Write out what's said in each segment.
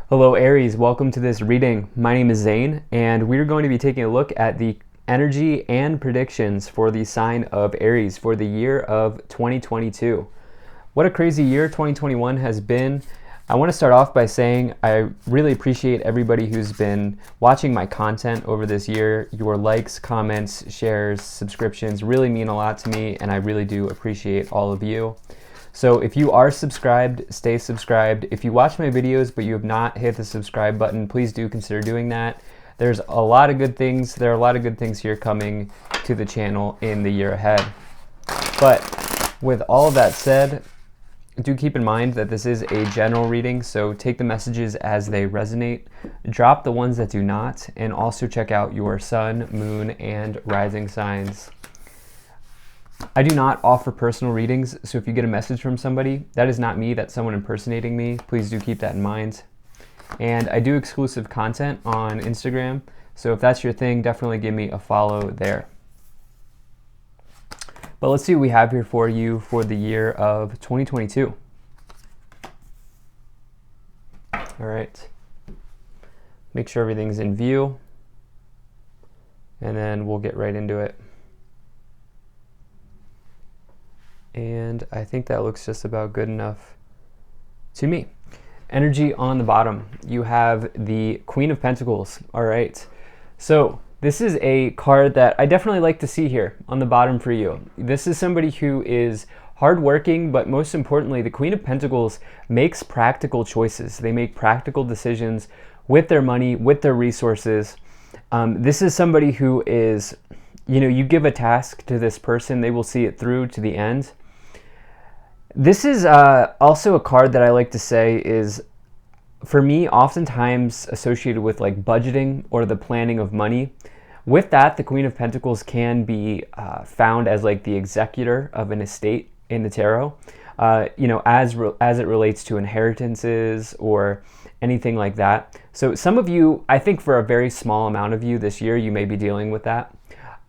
Hello Aries, welcome to this reading. My name is Zane and we're going to be taking a look at the energy and predictions for the sign of Aries for the year of 2022. What a crazy year 2021 has been. I want to start off by saying I really appreciate everybody who's been watching my content over this year. Your likes, comments, shares, subscriptions really mean a lot to me, and I really do appreciate all of you. So if you are subscribed, stay subscribed. If you watch my videos but you have not hit the subscribe button, please do consider doing that. There's a lot of good things. There are a lot of good things here coming to the channel in the year ahead. But with all of that said, do keep in mind that this is a general reading, so take the messages as they resonate, drop the ones that do not, and also check out your sun, moon, and rising signs. I do not offer personal readings, so if you get a message from somebody, that is not me, that's someone impersonating me. Please do keep that in mind. And I do exclusive content on Instagram, so if that's your thing, definitely give me a follow there. But let's see what we have here for you for the year of 2022. All right. Make sure everything's in view, and then we'll get right into it. And I think that looks just about good enough to me. Energy on the bottom, you have the Queen of Pentacles. All right, so this is a card that I definitely like to see here on the bottom for you. This is somebody who is hardworking, but most importantly, the Queen of Pentacles makes practical choices. They make practical decisions with their money, with their resources. This is somebody who is, you give a task to this person, they will see it through to the end. This is also a card that I like to say is, for me, oftentimes associated with like budgeting or the planning of money. With that, the Queen of Pentacles can be found as like the executor of an estate in the tarot, as it relates to inheritances or anything like that. So some of you, I think for a very small amount of you this year, you may be dealing with that.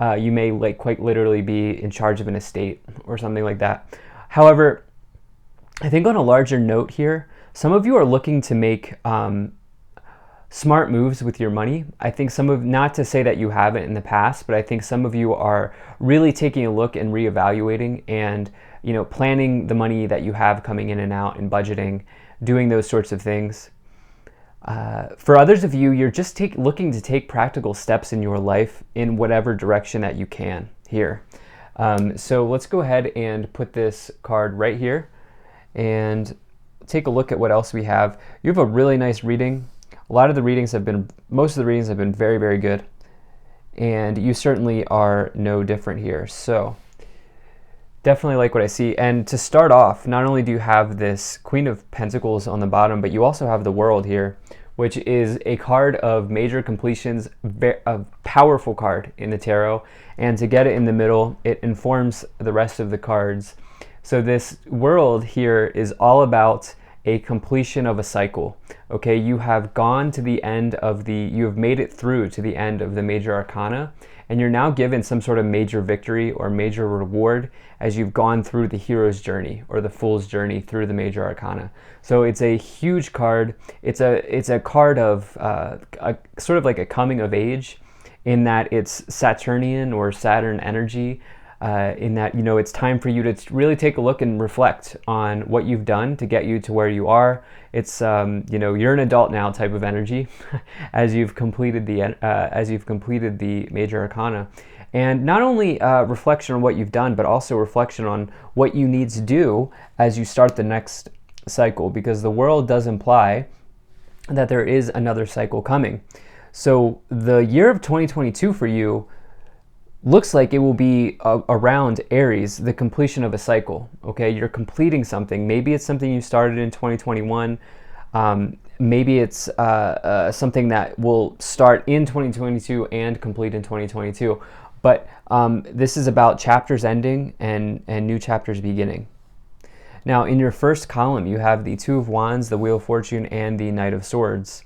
You may like quite literally be in charge of an estate or something like that. However, I think on a larger note here, some of you are looking to make smart moves with your money. I think not to say that you haven't in the past, but I think some of you are really taking a look and reevaluating and, planning the money that you have coming in and out and budgeting, doing those sorts of things. For others of you, you're just looking to take practical steps in your life in whatever direction that you can here. So let's go ahead and put this card right here and take a look at what else we have. You have a really nice reading. Most of the readings have been very, very good. And you certainly are no different here. So definitely like what I see. And to start off, not only do you have this Queen of Pentacles on the bottom, but you also have the World here, which is a card of major completions, a powerful card in the tarot. And to get it in the middle, it informs the rest of the cards. So this World here is all about a completion of a cycle. Okay, you have gone to the end of you have made it through to the end of the major arcana, and you're now given some sort of major victory or major reward as you've gone through the hero's journey or the fool's journey through the major arcana. So it's a huge card. It's a card of a sort of like a coming of age, in that it's Saturnian or Saturn energy. In that, it's time for you to really take a look and reflect on what you've done to get you to where you are. It's, you're an adult now type of energy as you've completed the major arcana. And not only reflection on what you've done, but also reflection on what you need to do as you start the next cycle, because the World does imply that there is another cycle coming. So the year of 2022 for you looks like it will be around Aries, the completion of a cycle. Okay, you're completing something. Maybe it's something you started in 2021. Maybe it's something that will start in 2022 and complete in 2022. But this is about chapters ending and new chapters beginning. Now, in your first column, you have the Two of Wands, the Wheel of Fortune, and the Knight of Swords.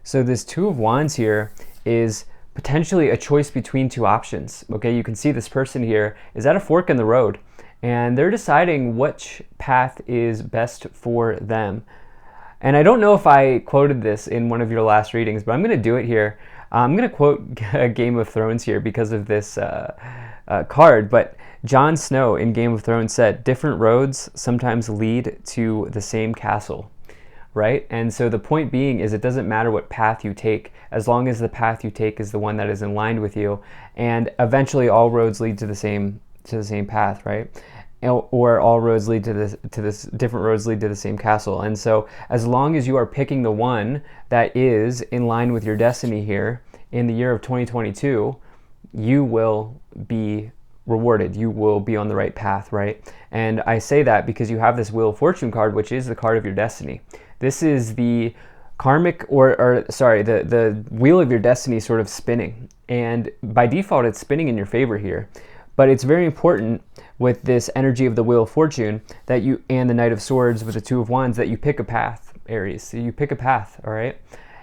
So this Two of Wands here is potentially a choice between two options. Okay, you can see this person here is at a fork in the road, and they're deciding which path is best for them. And I don't know if I quoted this in one of your last readings, but I'm going to do it here. I'm going to quote Game of Thrones here because of this card. But Jon Snow in Game of Thrones said, different roads sometimes lead to the same castle, right? And so the point being is it doesn't matter what path you take, as long as the path you take is the one that is in line with you. And eventually all roads lead to the same path, right? Or all roads lead to this different roads lead to the same castle. And so as long as you are picking the one that is in line with your destiny here in the year of 2022, you will be rewarded. You will be on the right path, right? And I say that because you have this Wheel of Fortune card, which is the card of your destiny. This is the karmic, the wheel of your destiny sort of spinning. And by default, it's spinning in your favor here. But it's very important with this energy of the Wheel of Fortune that you, and the Knight of Swords with the Two of Wands, that you pick a path, Aries. So you pick a path, all right?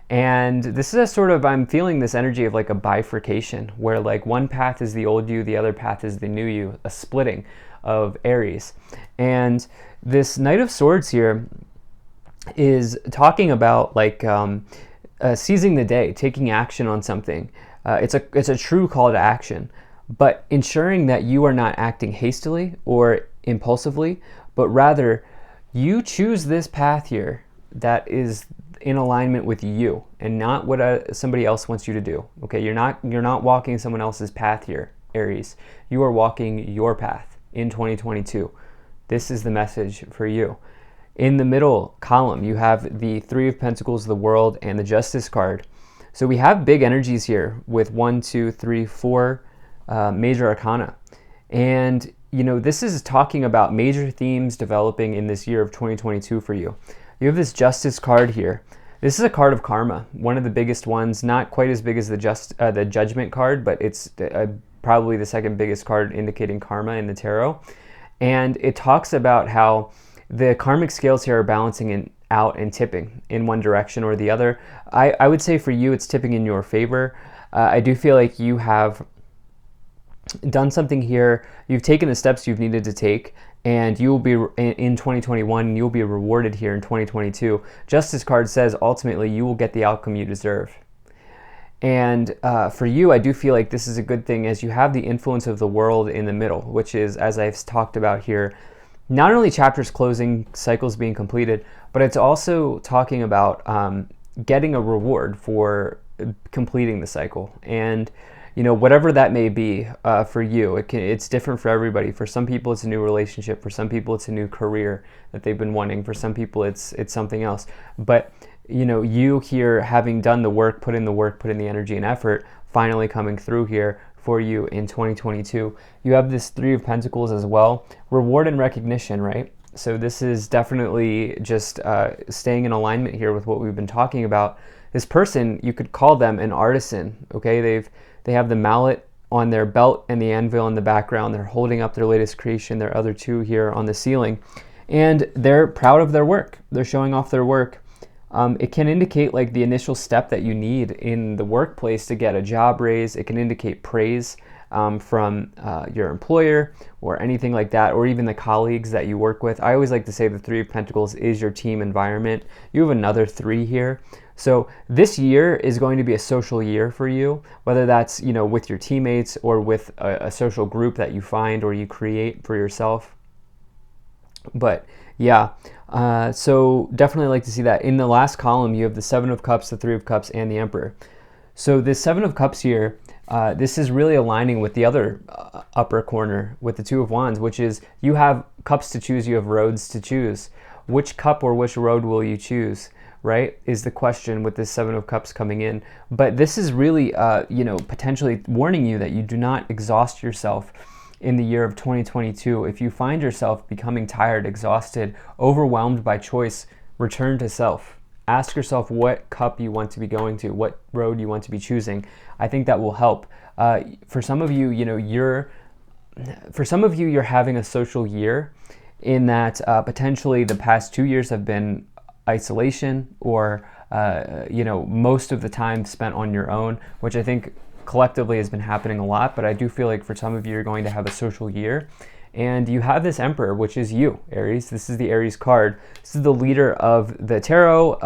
And this is a sort of, I'm feeling this energy of like a bifurcation where like one path is the old you, the other path is the new you, a splitting of Aries. And this Knight of Swords here is talking about like seizing the day, taking action on something. It's a true call to action, but ensuring that you are not acting hastily or impulsively, but rather you choose this path here that is in alignment with you and not what somebody else wants you to do. Okay, you're not walking someone else's path here, Aries. You are walking your path in 2022. This is the message for you. In the middle column, you have the Three of Pentacles, the World, and the Justice card. So we have big energies here with 1, 2, 3, 4 major arcana. And, you know, this is talking about major themes developing in this year of 2022 for you. You have this Justice card here. This is a card of karma, one of the biggest ones, not quite as big as the Judgment card, but it's probably the second biggest card indicating karma in the tarot. And it talks about how the karmic scales here are balancing out and tipping in one direction or the other. I would say for you, it's tipping in your favor. I do feel like you have done something here. You've taken the steps you've needed to take, and you will be in 2021, you'll be rewarded here in 2022. Justice card says ultimately you will get the outcome you deserve. And for you, I do feel like this is a good thing as you have the influence of the World in the middle, which is, as I've talked about here, not only chapters closing, cycles being completed, but it's also talking about getting a reward for completing the cycle. And, you know, whatever that may be for you, it's different for everybody. For some people, it's a new relationship. For some people, it's a new career that they've been wanting. For some people, it's something else. But, you know, you here having done the work, put in the energy and effort, finally coming through here for you in 2022. You have this Three of Pentacles as well. Reward and recognition, right? So this is definitely just staying in alignment here with what we've been talking about. This person, you could call them an artisan, okay? They have the mallet on their belt and the anvil in the background. They're holding up their latest creation, their other two here on the ceiling. And they're proud of their work. They're showing off their work. It can indicate like the initial step that you need in the workplace to get a job raise. It can indicate praise from your employer or anything like that, or even the colleagues that you work with. I always like to say the Three of Pentacles is your team environment. You have another three here. So this year is going to be a social year for you, whether that's, you know, with your teammates or with a social group that you find or you create for yourself. But yeah, so definitely like to see that. In the last column, you have the Seven of Cups, the Three of Cups, and the Emperor. So this Seven of Cups here, this is really aligning with the other upper corner with the Two of Wands, which is you have cups to choose, you have roads to choose. Which cup or which road will you choose, right, is the question with this Seven of Cups coming in. But this is really, you know, potentially warning you that you do not exhaust yourself in the year of 2022. If you find yourself becoming tired, exhausted, overwhelmed by choice, return to self. Ask yourself what cup you want to be going to, what road you want to be choosing. I think that will help. For some of you, you know, you're having a social year in that potentially the past 2 years have been isolation or, you know, most of the time spent on your own, which I think collectively has been happening a lot. But I do feel like for some of you, you're going to have a social year And you have this Emperor, which is you, Aries. This is the Aries card. This is the leader of the tarot,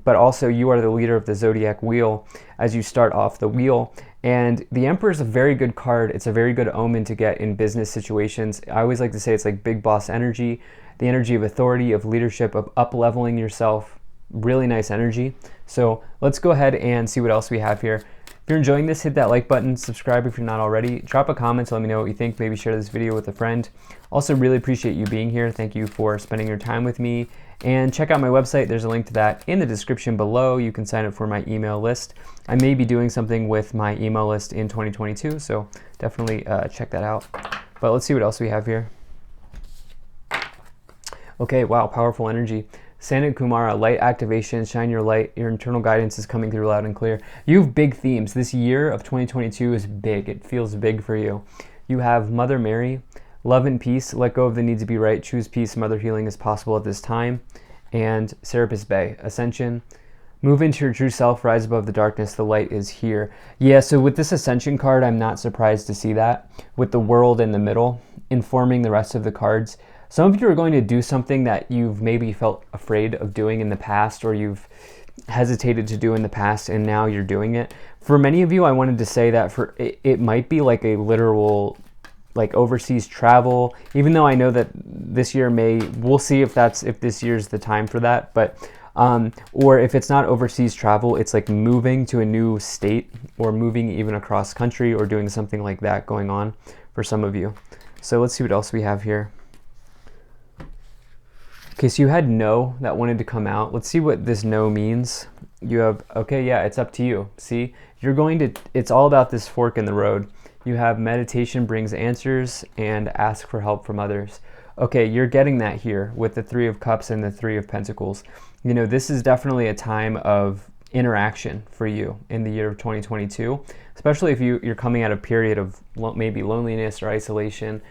but also you are the leader of the zodiac wheel as you start off the wheel. And the Emperor is a very good card. It's a very good omen to get in business situations. I always like to say it's like big boss energy, the energy of authority, of leadership, of up-leveling yourself. Really nice energy. So let's go ahead and see what else we have here. If you're enjoying this, hit that like button, subscribe if you're not already, drop a comment to let me know what you think, maybe share this video with a friend. Also really appreciate you being here. Thank you for spending your time with me, and check out my website. There's a link to that in the description below. You can sign up for my email list. I may be doing something with my email list in 2022, so definitely check that out. But let's see what else we have here. Okay, wow, powerful energy. Sandha Kumara, light activation, shine your light. Your internal guidance is coming through loud and clear. You have big themes. This year of 2022 is big. It feels big for you. You have Mother Mary, love and peace, let go of the need to be right, choose peace, mother healing is possible at this time. And Serapis Bay, Ascension, move into your true self, rise above the darkness, the light is here. Yeah, so with this Ascension card, I'm not surprised to see that, with the world in the middle, informing the rest of the cards. Some of you are going to do something that you've maybe felt afraid of doing in the past, or you've hesitated to do in the past, and now you're doing it. For many of you, I wanted to say that it might be like a literal like overseas travel, even though I know that this year we'll see if this year's the time for that, but or if it's not overseas travel, it's like moving to a new state, or moving even across country, or doing something like that going on for some of you. So let's see what else we have here. Okay, so you had no that wanted to come out. Let's see what this no means. You have, okay, yeah, it's up to you. See, it's all about this fork in the road. You have meditation brings answers and ask for help from others. Okay, you're getting that here with the Three of Cups and the Three of Pentacles. You know, this is definitely a time of interaction for you in the year of 2022, especially if you're coming at a period of maybe loneliness or isolation.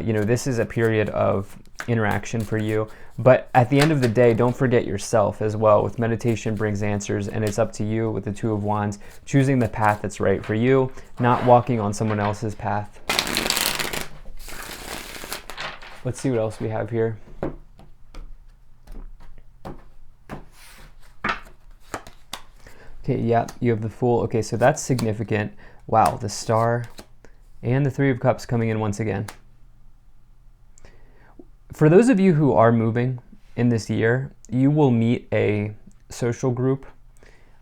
You know, this is a period of interaction for you. But at the end of the day, don't forget yourself as well. With meditation brings answers, and it's up to you with the Two of Wands, choosing the path that's right for you, not walking on someone else's path. Let's see what else we have here. Okay, yeah, you have the Fool. Okay, so that's significant. Wow, the Star and the Three of Cups coming in once again. For those of you who are moving in this year, you will meet a social group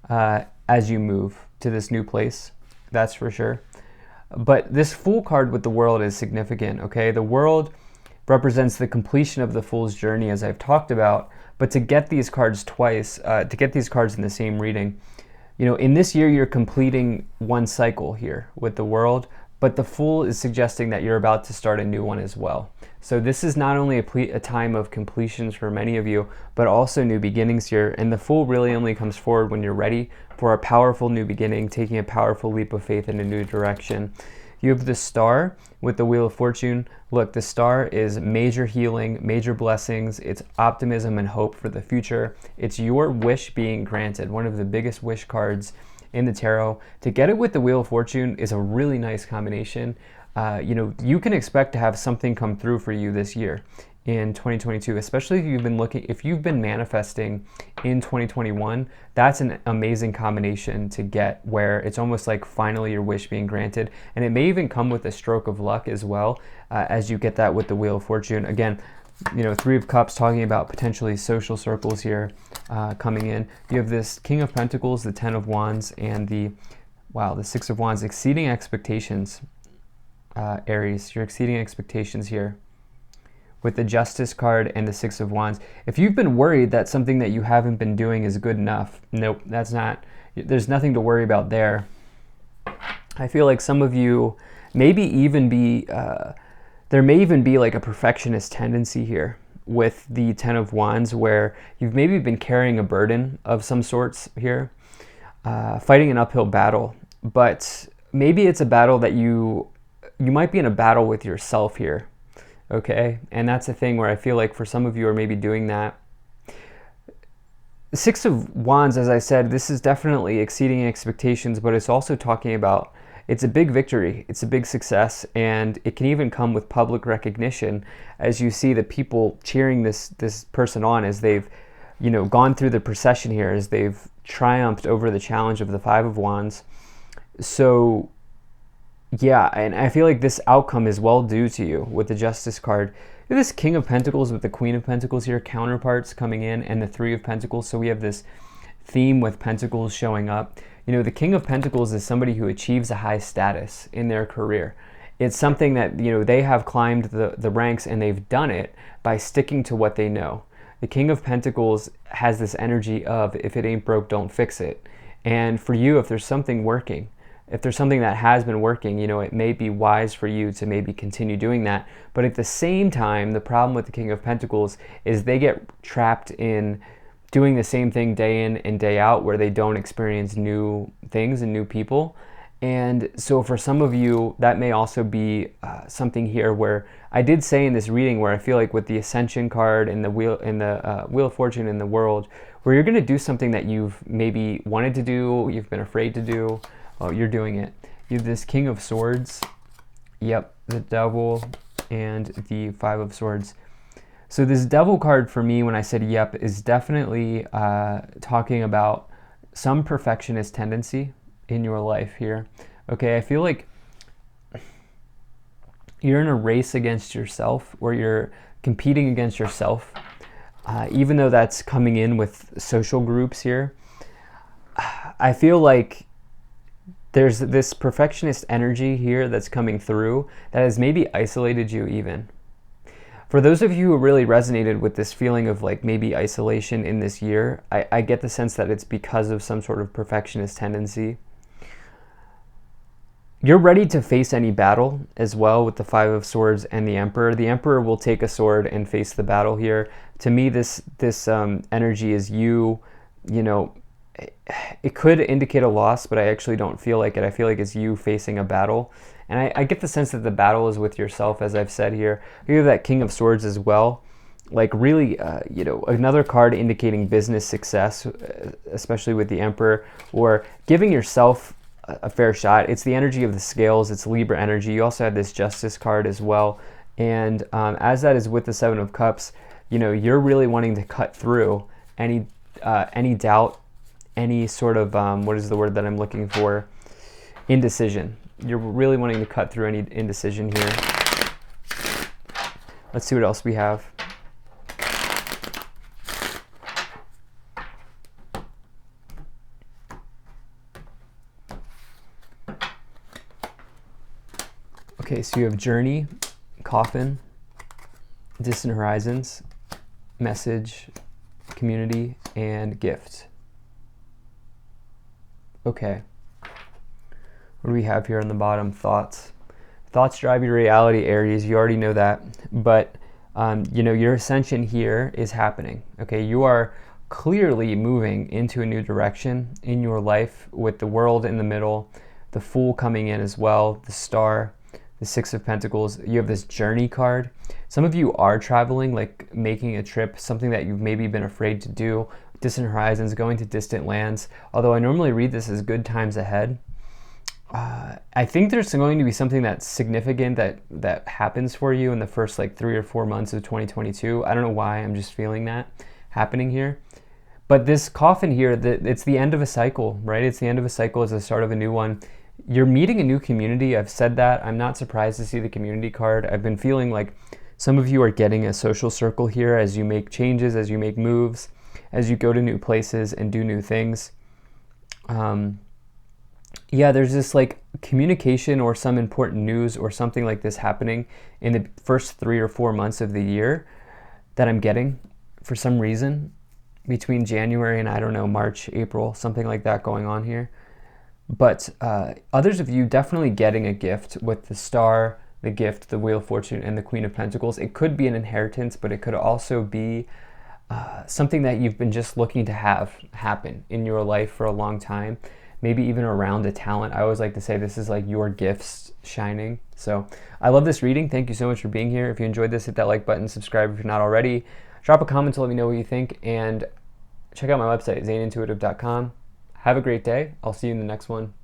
as you move to this new place, that's for sure. But this Fool card with the World is significant, okay? The World represents the completion of the Fool's journey, as I've talked about, but to get these cards twice, to get these cards in the same reading, you know, in this year you're completing one cycle here with the World, but the Fool is suggesting that you're about to start a new one as well. So this is not only a time of completions for many of you, but also new beginnings here. And the Fool really only comes forward when you're ready for a powerful new beginning, taking a powerful leap of faith in a new direction. You have the Star with the Wheel of Fortune. Look, the Star is major healing, major blessings. It's optimism and hope for the future. It's your wish being granted, one of the biggest wish cards in the tarot. To get it with the Wheel of Fortune is a really nice combination. You know, you can expect to have something come through for you this year in 2022, especially if you've been manifesting in 2021. That's an amazing combination to get, where it's almost like finally your wish being granted. And it may even come with a stroke of luck as well, as you get that with the Wheel of Fortune. Again, you know, Three of Cups talking about potentially social circles here coming in. You have this King of Pentacles, the Ten of Wands, and the Six of Wands, exceeding expectations. Aries, you're exceeding expectations here with the Justice card and the Six of Wands. If you've been worried that something that you haven't been doing is good enough, nope, that's not. There's nothing to worry about there. I feel like some of you maybe even be, there may even be like a perfectionist tendency here with the Ten of Wands, where you've maybe been carrying a burden of some sorts here, fighting an uphill battle, but maybe it's a battle that you might be in a battle with yourself here, okay? And that's the thing where I feel like for some of you are maybe doing that. Six of Wands, as I said, this is definitely exceeding expectations, but it's also talking about it's a big victory, it's a big success, and it can even come with public recognition as you see the people cheering this person on as they've, you know, gone through the procession here, as they've triumphed over the challenge of the Five of Wands. So yeah, and I feel like this outcome is well due to you with the Justice card. This King of Pentacles with the Queen of Pentacles here, counterparts coming in, and the Three of Pentacles. So we have this theme with Pentacles showing up. You know, the King of Pentacles is somebody who achieves a high status in their career. It's something that, you know, they have climbed the ranks, and they've done it by sticking to what they know. The King of Pentacles has this energy of, if it ain't broke, don't fix it. And for you, if there's something working, if there's something that has been working, you know, it may be wise for you to maybe continue doing that. But at the same time, the problem with the King of Pentacles is they get trapped in doing the same thing day in and day out, where they don't experience new things and new people. And so for some of you, that may also be something here where I did say in this reading, where I feel like with the Ascension card and the Wheel of Fortune in the World, where you're going to do something that you've maybe wanted to do, you've been afraid to do. Oh, you're doing it. You have this King of Swords. Yep, the Devil and the Five of Swords. So this Devil card for me, when I said yep, is definitely talking about some perfectionist tendency in your life here. Okay, I feel like you're in a race against yourself, where you're competing against yourself, even though that's coming in with social groups here. I feel like there's this perfectionist energy here that's coming through that has maybe isolated you even. For those of you who really resonated with this feeling of like maybe isolation in this year, I get the sense that it's because of some sort of perfectionist tendency. You're ready to face any battle as well with the Five of Swords and the Emperor. The Emperor will take a sword and face the battle here. To me, this energy is you know, it could indicate a loss, but I actually don't feel like it. I feel like it's you facing a battle. And I get the sense that the battle is with yourself, as I've said here. You have that King of Swords as well. Like really, you know, another card indicating business success, especially with the Emperor, or giving yourself a fair shot. It's the energy of the scales. It's Libra energy. You also have this Justice card as well. And as that is with the Seven of Cups, you know, you're really wanting to cut through any doubt, any sort of, what is the word that I'm looking for? Indecision. You're really wanting to cut through any indecision here. Let's see what else we have. Okay, so you have Journey, Coffin, Distant Horizons, Message, Community, and Gift. Okay. What do we have here on the bottom? Thoughts. Thoughts drive your reality, Aries. You already know that. But, you know, your ascension here is happening. Okay, you are clearly moving into a new direction in your life with the World in the middle, the Fool coming in as well, the Star, the Six of Pentacles. You have this Journey card. Some of you are traveling, like making a trip, something that you've maybe been afraid to do. Distant Horizons, going to distant lands. Although I normally read this as good times ahead. I think there's going to be something that's significant that happens for you in the first like 3 or 4 months of 2022. I don't know why, I'm just feeling that happening here. But this Coffin here, it's the end of a cycle, right? It's the end of a cycle, it's the start of a new one. You're meeting a new community. I've said that. I'm not surprised to see the community card. I've been feeling like some of you are getting a social circle here as you make changes, as you make moves, as you go to new places and do new things. Yeah, there's this like communication or some important news or something like this happening in the first 3 or 4 months of the year that I'm getting for some reason between January and, I don't know, March, April, something like that going on here. But others of you definitely getting a gift with the Star, the Gift, the Wheel of Fortune, and the Queen of Pentacles. It could be an inheritance, but it could also be something that you've been just looking to have happen in your life for a long time. Maybe even around a talent. I always like to say this is like your gifts shining. So I love this reading. Thank you so much for being here. If you enjoyed this, hit that like button, subscribe if you're not already. Drop a comment to let me know what you think, and check out my website, zanintuitive.com. Have a great day. I'll see you in the next one.